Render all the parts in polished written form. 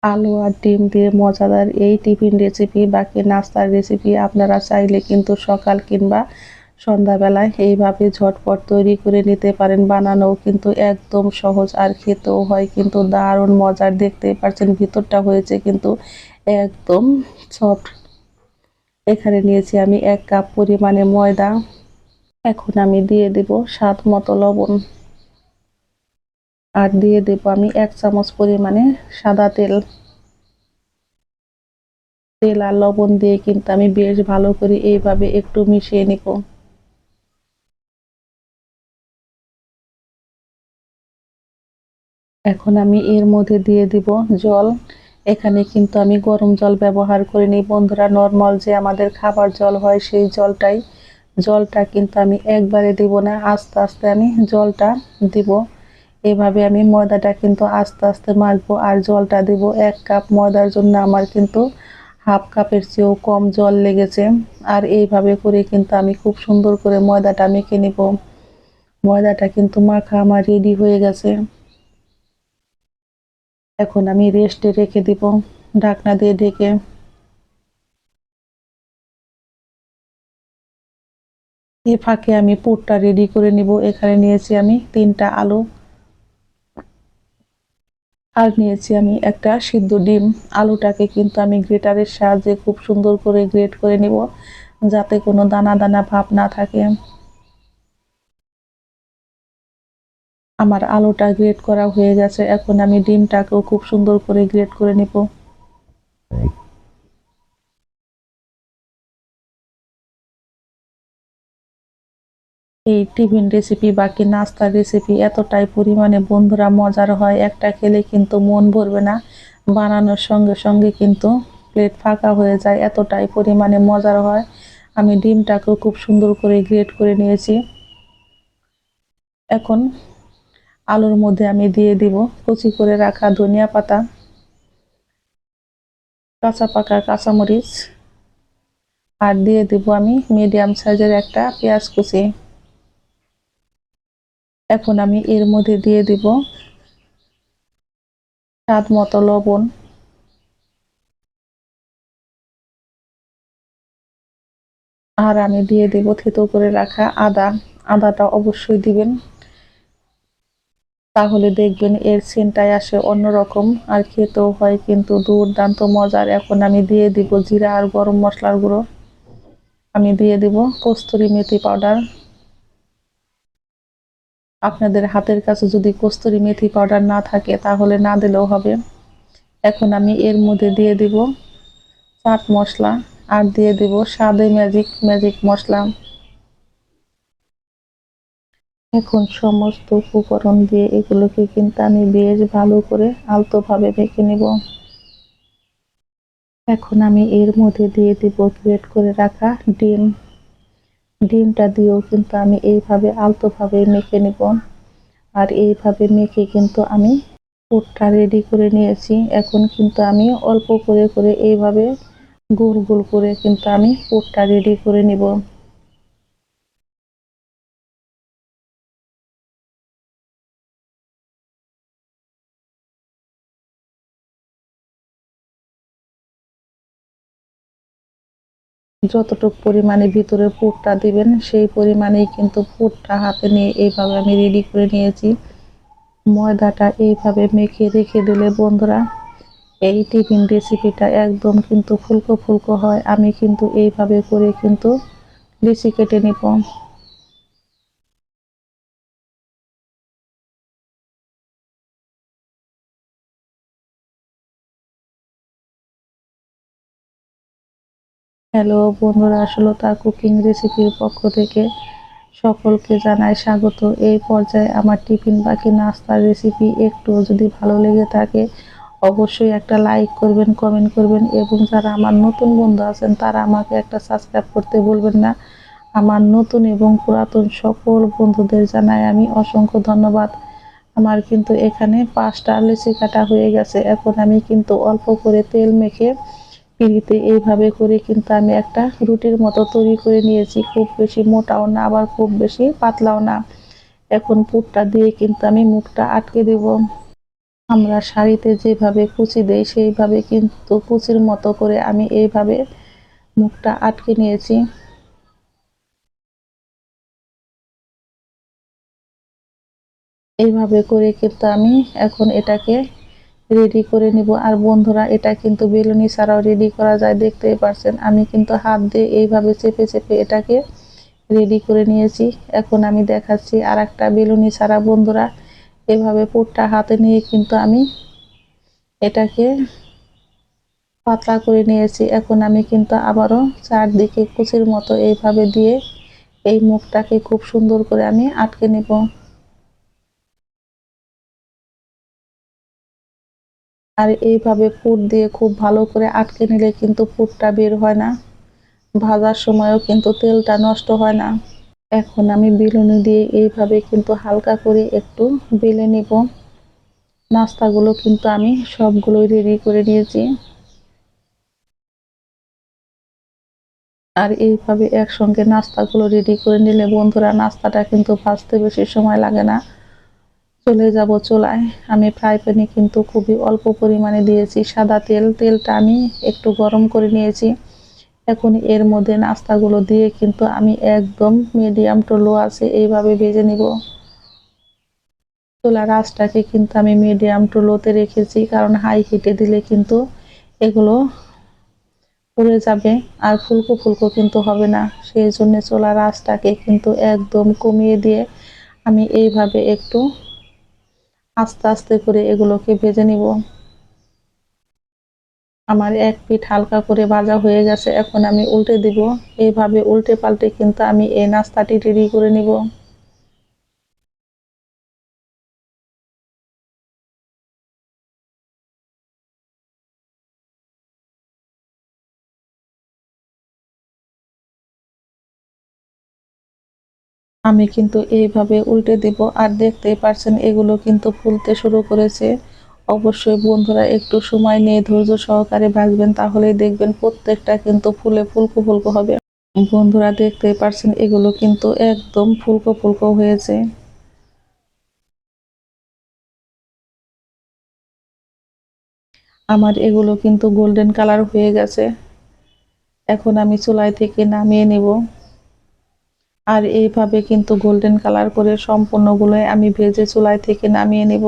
আলু আর ডিম দিয়ে মজাদার এই টিফিন রেসিপি বাকি নাস্তার রেসিপি আপনারা চাইলে কিন্তু সকাল কিংবা সন্ধ্যাবেলায় এইভাবে ঝটপট তৈরি করে নিতে পারেন। বানানোও কিন্তু একদম সহজ আর খেতেও হয় কিন্তু দারুণ মজার। দেখতেই পাচ্ছেন ভিতরটা হয়েছে কিন্তু একদম সফট। এখানে নিয়েছি আমি 1 কাপ পরিমাণে ময়দা। এখন আমি দিয়ে দেব স্বাদ মতো লবণ আর দিয়ে দেব আমি 1 চামচ পরিমাণে সাদা তেল। তেল আর লবণ দিয়ে কিন্তু আমি বেশ ভালো করে এইভাবে একটু মিশিয়ে নিব। এখন আমি এর মধ্যে দিয়ে দিব জল। এখানে কিন্তু আমি গরম জল ব্যবহার করিনি বন্ধুরা, নরমাল যে আমাদের খাবার জল হয় সেই জলটাই। জলটা কিন্তু আমি একবারে দিব না, আস্তে আস্তে আমি জলটা দিব। এভাবে আমি ময়দাটা কিন্তু আস্তে আস্তে মাখবো আর জলটা দিব। 1 কাপ ময়দার জন্য আমার কিন্তু হাফ কাপের চেয়েও কম জল লেগেছে। আর এইভাবে করে কিন্তু আমি খুব সুন্দর করে ময়দাটা মেখে নিব। ময়দাটা কিন্তু মাখা আমার রেডি হয়ে গেছে। এখন আমি রেস্টে রেখে দিব ঢাকনা দিয়ে ঢেকে। এই ফাঁকে আমি পুরটা রেডি করে নিব। এখানে নিয়েছি আমি 3টা আলু আর নিয়েছি আমি একটা সিদ্ধ ডিম। আলুটাকে কিন্তু আমি গ্রেটারের সাহায্যে খুব সুন্দর করে গ্রেট করে নিব যাতে কোনো দানা দানা ভাব না থাকে। আমার আলুটা গ্রেট করা হয়ে গেছে। এখন আমি ডিমটাকেও খুব সুন্দর করে গ্রেট করে নিব। এই টিফিন রেসিপি বাকি নাস্তার রেসিপি এতটাই পরিমাণে বন্ধুরা মজার হয়, একটা খেলে কিন্তু মন ভরবে না। বানানোর সঙ্গে সঙ্গে কিন্তু প্লেট ফাঁকা হয়ে যায়, এতটাই পরিমাণে মজার হয়। আমি ডিমটাকেও খুব সুন্দর করে গ্রেট করে নিয়েছি। এখন আলুর মধ্যে আমি দিয়ে দিব কুচি করে রাখা ধনিয়া পাতা, কাঁচা পাকা কাঁচামরিচ আর দিয়ে দিব আমি মিডিয়াম সাইজের একটা পেঁয়াজ কুচি। এখন আমি এর মধ্যে দিয়ে দিব স্বাদ মতো লবণ আর আমি দিয়ে দেব থেতো করে রাখা আদা। আদাটা অবশ্যই দিবেন, তাহলে দেখবেন এর সেন্টটাই আসে অন্যরকম আর খেতেও হয় কিন্তু দুর্দান্ত মজার। এখন আমি দিয়ে দিব জিরা আর গরম মশলার গুঁড়ো। আমি দিয়ে দিব কস্তুরি মেথি পাউডার। আপনাদের হাতের কাছে যদি কস্তুরি মেথি পাউডার না থাকে তাহলে না দিলেও হবে। এখন আমি এর মধ্যে দিয়ে দিব চাট মশলা আর দিয়ে দিব স্বাদে ম্যাজিক ম্যাজিক মশলা। এখন সমস্ত উপকরণ দিয়ে এগুলোকে কিন্তু আমি বেশ ভালো করে আলতোভাবে মেখে নেব। এখন আমি এর মধ্যে দিয়ে দিব গ্রেট করে রাখা ডিম। ডিমটা দিয়েও কিন্তু আমি এইভাবে আলতোভাবে মেখে নেব। আর এইভাবে মেখে কিন্তু আমি পুরটা রেডি করে নিয়েছি। এখন কিন্তু আমি অল্প করে করে এইভাবে গোল গোল করে কিন্তু আমি পুরটা রেডি করে নেব। যতটুক পরিমাণে ভিতরে পুরটা দিবেন সেই পরিমাণেই কিন্তু পুরটা হাতে নিয়ে এইভাবে আমি রেডি করে নিয়েছি। ময়দাটা এইভাবে মেখে রেখে দিলে বন্ধুরা এই টিফিন রেসিপিটা একদম কিন্তু ফুলকো ফুলকো হয়। আমি কিন্তু এইভাবে করে কিন্তু লিচি কেটে নিব। হ্যালো বন্ধুরা, আসলতা কুকিং রেসিপির পক্ষ থেকে সকলকে জানাই স্বাগত। এই পর্যায়ে আমার টিফিন বাকি নাস্তার রেসিপি একটুও যদি ভালো লেগে থাকে অবশ্যই একটা লাইক করবেন, কমেন্ট করবেন এবং যারা আমার নতুন বন্ধু আছেন তারা আমাকে একটা সাবস্ক্রাইব করতে ভুলবেন না। আমার নতুন এবং পুরাতন সকল বন্ধুদের জানাই আমি অসংখ্য ধন্যবাদ। আমার কিন্তু এখানে 5টা লিচি কাটা হয়ে গেছে। এখন আমি কিন্তু অল্প করে তেল মেখে পিঁড়িতে এইভাবে করে কিন্তু আমি একটা রুটির মতো তৈরি করে নিয়েছি। খুব বেশি মোটাও না আবার খুব বেশি পাতলাও না। এখন পুরটা দিয়ে কিন্তু আমি মুখটা আটকে দেব। আমরা শাড়িতে যেভাবে কুচি দেই সেইভাবে কিন্তু কুচির মতো করে আমি এইভাবে মুখটা আটকে নিয়েছি। এইভাবে করে কিন্তু আমি এখন এটাকে রেডি করে নিব। আর বন্ধুরা, এটা কিন্তু বেলুনি ছাড়াও রেডি করা যায়, দেখতেই পারছেন আমি কিন্তু হাত দিয়ে এইভাবে চেপে চেপে এটাকে রেডি করে নিয়েছি। এখন আমি দেখাচ্ছি আর একটা বেলুনি ছাড়া। বন্ধুরা, এভাবে পুরটা হাতে নিয়ে কিন্তু আমি এটাকে পাতলা করে নিয়েছি। এখন আমি কিন্তু আবারও চারদিকে কুচির মতো এইভাবে দিয়ে এই মুখটাকে খুব সুন্দর করে আমি আটকে নিব। আর এইভাবে পুর দিয়ে খুব ভালো করে আটকে নিলে কিন্তু পুরটা বের হয় না, ভাজার সময়ও কিন্তু তেলটা নষ্ট হয় না। এখন আমি বেলুনি দিয়ে এইভাবে কিন্তু হালকা করে একটু বেলে নিব। নাস্তাগুলো কিন্তু আমি সবগুলোই রেডি করে নিয়েছি। আর এইভাবে একসঙ্গে নাস্তাগুলো রেডি করে নিলে বন্ধুরা, নাস্তাটা কিন্তু ভাজতে বেশি সময় লাগে না। চলে যাব চুলায়। আমি ফ্রাই প্যানে কিন্তু খুবই অল্প পরিমাণে দিয়েছি সাদা তেল। তেলটা আমি একটু গরম করে নিয়েছি। এখন এর মধ্যে নাস্তাগুলো দিয়ে কিন্তু আমি একদম মিডিয়াম টু লো আছে এইভাবে ভেজে নিব। চুলার আঁচটাকে কিন্তু আমি মিডিয়াম টু লোতে রেখেছি, কারণ হাই হিটে দিলে কিন্তু এগুলো পুড়ে যাবে আর ফুলকো ফুলকো কিন্তু হবে না। সেই জন্য চুলার আঁচটাকে কিন্তু একদম কমিয়ে দিয়ে আমি এইভাবে একটু আস্তে আস্তে করে এগুলোকে ভেজে নিব। আমার এক পিঠ হালকা করে ভাজা হয়ে গেছে, এখন আমি উল্টে দিব। এইভাবে উল্টে পাল্টে কিন্তু আমি এই নাস্তাটি রেডি করে নিব। আমি কিন্তু এইভাবে উল্টে দিব। আর দেখতেই পারছেন এগুলো কিন্তু ফুলতে শুরু করেছে। অবশ্যই বন্ধুরা একটু সময় নিয়ে ধৈর্য সহকারে ভাজবেন, তাহলেই দেখবেন প্রত্যেকটা কিন্তু ফুলে ফুলকো ফুলকো হবে। বন্ধুরা, দেখতেই পারছেন এগুলো কিন্তু একদম ফুলকো ফুলকো হয়েছে। আমার এগুলো কিন্তু গোল্ডেন কালার হয়ে গেছে। এখন আমি চুলাই থেকে নামিয়ে নেব। আর এইভাবে কিন্তু গোল্ডেন কালার করে সম্পূর্ণগুলোই আমি ভেজে চুলাই থেকে নামিয়ে নেব।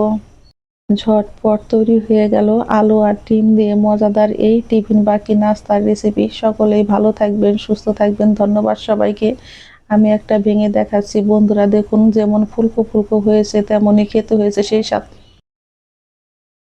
ঝটপট তৈরি হয়ে গেল আলু আর ডিম দিয়ে মজাদার এই টিফিন বাকি নাস্তার রেসিপি। সকলেই ভালো থাকবেন, সুস্থ থাকবেন। ধন্যবাদ সবাইকে। আমি একটা ভেঙে দেখাচ্ছি। বন্ধুরা দেখুন, যেমন ফুলকো ফুলকো হয়েছে তেমনই খেতে হয়েছে সেই সাথে